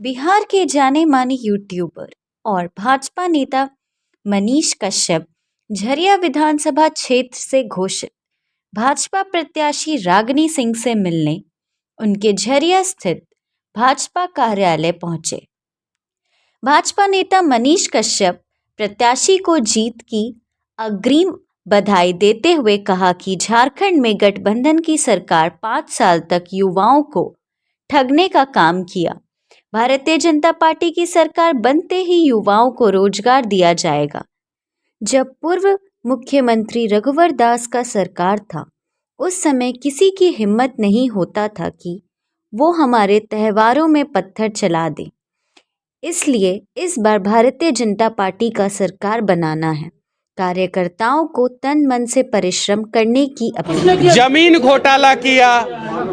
बिहार के जाने माने यूट्यूबर और भाजपा नेता मनीष कश्यप झरिया विधानसभा क्षेत्र से घोषित भाजपा प्रत्याशी रागिनी सिंह से मिलने उनके झरिया स्थित भाजपा कार्यालय पहुंचे। भाजपा नेता मनीष कश्यप प्रत्याशी को जीत की अग्रिम बधाई देते हुए कहा कि झारखंड में गठबंधन की सरकार 5 साल तक युवाओं को ठगने का काम किया। भारतीय जनता पार्टी की सरकार बनते ही युवाओं को रोजगार दिया जाएगा। जब पूर्व मुख्यमंत्री रघुवर दास का सरकार था, उस समय किसी की हिम्मत नहीं होता था कि वो हमारे त्योहारों में पत्थर चला दे। इसलिए इस बार भारतीय जनता पार्टी का सरकार बनाना है। कार्यकर्ताओं को तन मन से परिश्रम करने की अपील। जमीन घोटाला किया,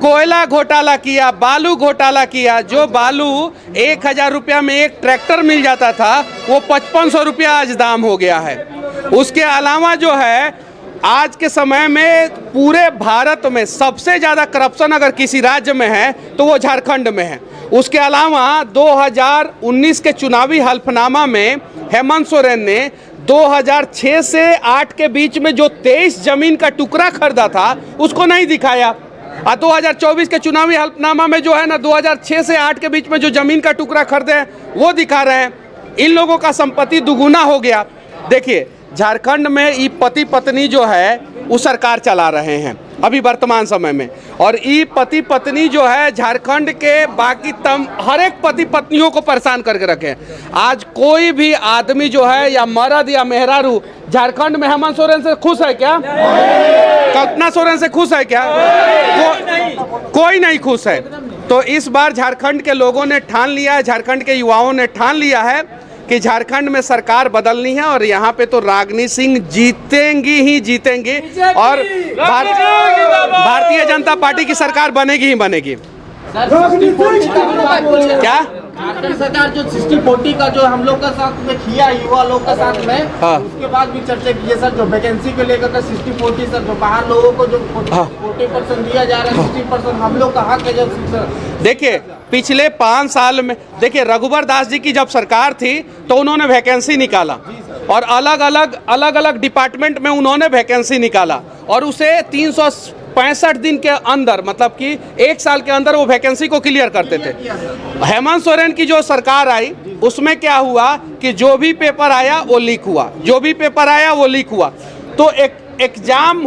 कोयला घोटाला किया, बालू घोटाला किया। जो बालू 1000 रुपया में एक ट्रैक्टर मिल जाता था, वो 5500 रुपया आज दाम हो गया है। उसके अलावा जो है आज के समय में पूरे भारत में सबसे ज़्यादा करप्शन अगर किसी राज्य में है तो वो झारखंड में है। उसके अलावा 2019 के चुनावी हल्फनामा में हेमंत सोरेन ने 2006 से 8 के बीच में जो 23 जमीन का टुकड़ा खरीदा था उसको नहीं दिखाया। 2024 के चुनावी हल्फनामा में जो है ना 2006 से 8 के बीच में जो जमीन का टुकड़ा खरीदे हैं वो दिखा रहे हैं। इन लोगों का संपत्ति दुगुना हो गया। देखिए झारखंड में ई पति पत्नी जो है वो सरकार चला रहे हैं अभी वर्तमान समय में, और ई पति पत्नी जो है झारखंड के बाकी हर एक पति पत्नियों को परेशान करके रखे। आज कोई भी आदमी जो है या मर्द या मेहरारू झारखंड में हेमंत सोरेन से खुश है क्या? कल्पना सोरेन से खुश है क्या? कोई नहीं खुश है। तो इस बार झारखंड के लोगों ने ठान लिया है, झारखंड के युवाओं ने ठान लिया है कि झारखंड में सरकार बदलनी है और यहाँ पे तो रागिनी सिंह जीतेंगी ही जीतेंगी और भारतीय जनता पार्टी की सरकार बनेगी ही बनेगी। क्या सरकार जो 60-40 का जो हम लोग का साथ में किया युवा लोग का साथ में, हाँ। उसके बाद भी चर्चा की है सर, जो वैकेंसी को लेकर 60-40 सर, जो बाहर लोगों को जो 40% दिया जा रहा है, 60% हम लोग का हक है। जब देखिए पिछले 5 साल में देखिए रघुवर दास जी की जब सरकार थी तो उन्होंने वैकेंसी निकाला और अलग अलग डिपार्टमेंट में उन्होंने वैकेंसी निकाला और उसे 365 दिन के अंदर मतलब कि 1 साल के अंदर वो वैकेंसी को क्लियर करते थे। हेमंत सोरेन की जो सरकार आई उसमें क्या हुआ कि जो भी पेपर आया वो लीक हुआ, जो भी पेपर आया वो लीक हुआ। तो एग्जाम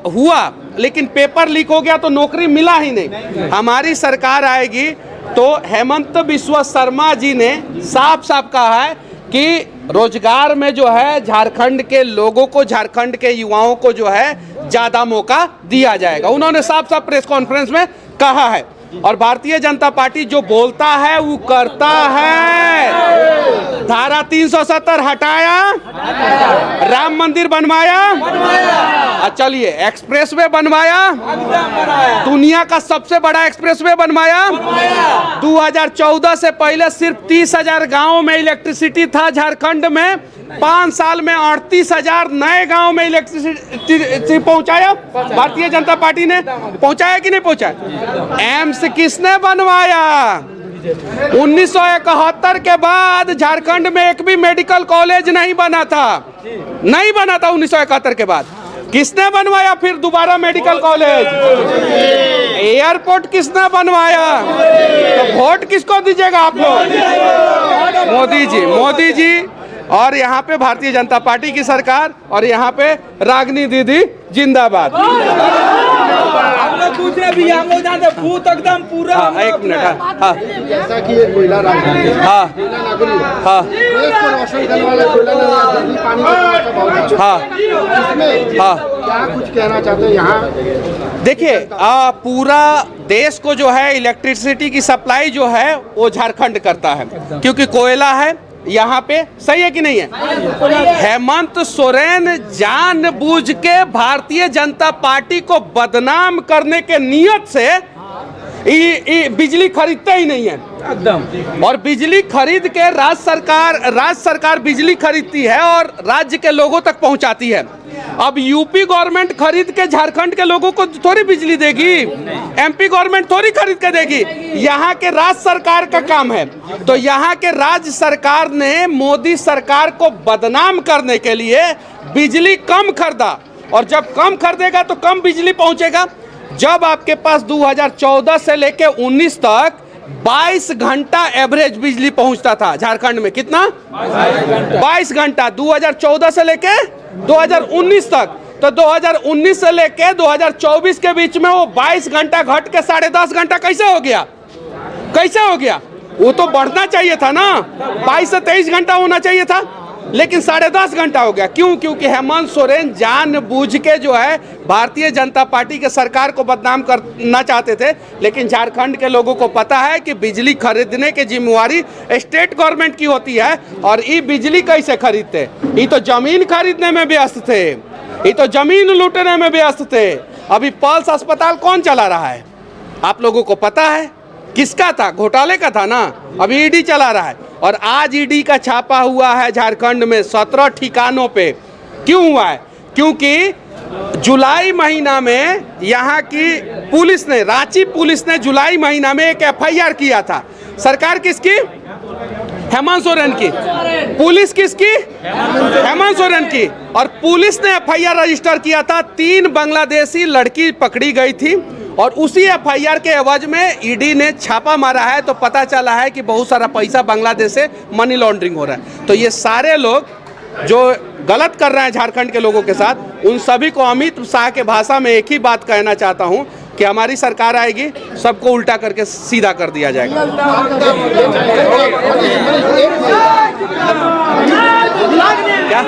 हुआ लेकिन पेपर लीक हो गया तो नौकरी मिला ही नहीं। हमारी सरकार आएगी तो हेमंत बिस्वा शर्मा जी ने साफ साफ कहा है कि रोजगार में जो है झारखंड के लोगों को, झारखंड के युवाओं को जो है ज़्यादा मौका दिया जाएगा। उन्होंने साफ साफ प्रेस कॉन्फ्रेंस में कहा है और भारतीय जनता पार्टी जो बोलता है वो करता है। धारा 370 हटाया, राम मंदिर बनवाया, चलिए एक्सप्रेसवे बनवाया, दुनिया का सबसे बड़ा एक्सप्रेसवे बनवाया। 2014 से पहले सिर्फ 30,000 गाँव में इलेक्ट्रिसिटी था झारखंड में, 5 साल में 38,000 नए गांव में इलेक्ट्रिसिटी पहुंचाया भारतीय जनता पार्टी ने। पहुंचाया कि नहीं पहुंचाया? एम्स किसने बनवाया? 1971 के बाद झारखंड में एक भी मेडिकल कॉलेज नहीं बना था, नहीं बना था 1971 के बाद। किसने बनवाया फिर दोबारा मेडिकल कॉलेज? एयरपोर्ट किसने बनवाया? तो वोट किसको दीजिएगा आप लोग? मोदी जी। और यहाँ पे भारतीय जनता पार्टी की सरकार और यहाँ पे रागिनी दीदी जिंदाबाद। दूसरे भी हम लोग जानते भूत एकदम पूरा। एक मिनट। हाँ जैसा कि ये कोयला राजधानी, हाँ हाँ हाँ क्या कुछ कहना चाहते हैं यहाँ? देखिए पूरा देश को जो है इलेक्ट्रिसिटी की सप्लाई जो है वो झारखंड करता है क्योंकि कोयला है यहाँ पे। सही है कि नहीं है? हेमंत सोरेन जानबूझ के भारतीय जनता पार्टी को बदनाम करने के नियत से बिजली खरीदते ही नहीं है एकदम। और बिजली खरीद के राज्य सरकार बिजली खरीदती है और राज्य के लोगों तक पहुंचाती है। अब यूपी गवर्नमेंट खरीद के झारखंड के लोगों को थोड़ी बिजली देगी, एमपी गवर्नमेंट थोड़ी खरीद के देगी। यहाँ के राज्य सरकार का काम है। तो यहाँ के राज्य सरकार ने मोदी सरकार को बदनाम करने के लिए बिजली कम खरीदा, और जब कम खरीदेगा तो कम बिजली पहुंचेगा। जब आपके पास 2014 से लेके 19 तक 22 घंटा एवरेज बिजली पहुंचता था झारखंड में, कितना 22 घंटा 2014 से लेके 2019 तक। तो 2019 से लेके 2024 के बीच में वो 22 घंटा घट के 10.5 घंटा कैसे हो गया? कैसे हो गया? वो तो बढ़ना चाहिए था ना, 22 से 23 घंटा होना चाहिए था, लेकिन 10.5 घंटा हो गया। क्यों? क्योंकि हेमंत सोरेन जानबूझ के जो है भारतीय जनता पार्टी के सरकार को बदनाम करना चाहते थे, लेकिन झारखंड के लोगों को पता है कि बिजली खरीदने की जिम्मेवारी स्टेट गवर्नमेंट की होती है। और ये बिजली कैसे खरीदते? ये तो जमीन खरीदने में व्यस्त थे, ये तो जमीन लूटने में व्यस्त थे। अभी पल्स अस्पताल कौन चला रहा है? आप लोगों को पता है किसका था? घोटाले का था ना। अभी ईडी चला रहा है, और आज ईडी का छापा हुआ है झारखंड में 17 ठिकानों पे। क्यों हुआ है? क्योंकि जुलाई महीना में यहाँ की पुलिस ने, रांची पुलिस ने जुलाई महीना में एक एफआईआर किया था। सरकार किसकी? हेमंत सोरेन की। पुलिस किसकी? हेमंत सोरेन की। और पुलिस ने एफआईआर रजिस्टर किया था। 3 बांग्लादेशी लड़की पकड़ी गई थी, और उसी एफआईआर के एवज में ईडी ने छापा मारा है। तो पता चला है कि बहुत सारा पैसा बांग्लादेश से मनी लॉन्ड्रिंग हो रहा है। तो ये सारे लोग जो गलत कर रहे हैं झारखंड के लोगों के साथ, उन सभी को अमित शाह के भाषा में एक ही बात कहना चाहता हूं कि हमारी सरकार आएगी, सबको उल्टा करके सीधा कर दिया जाएगा। क्या?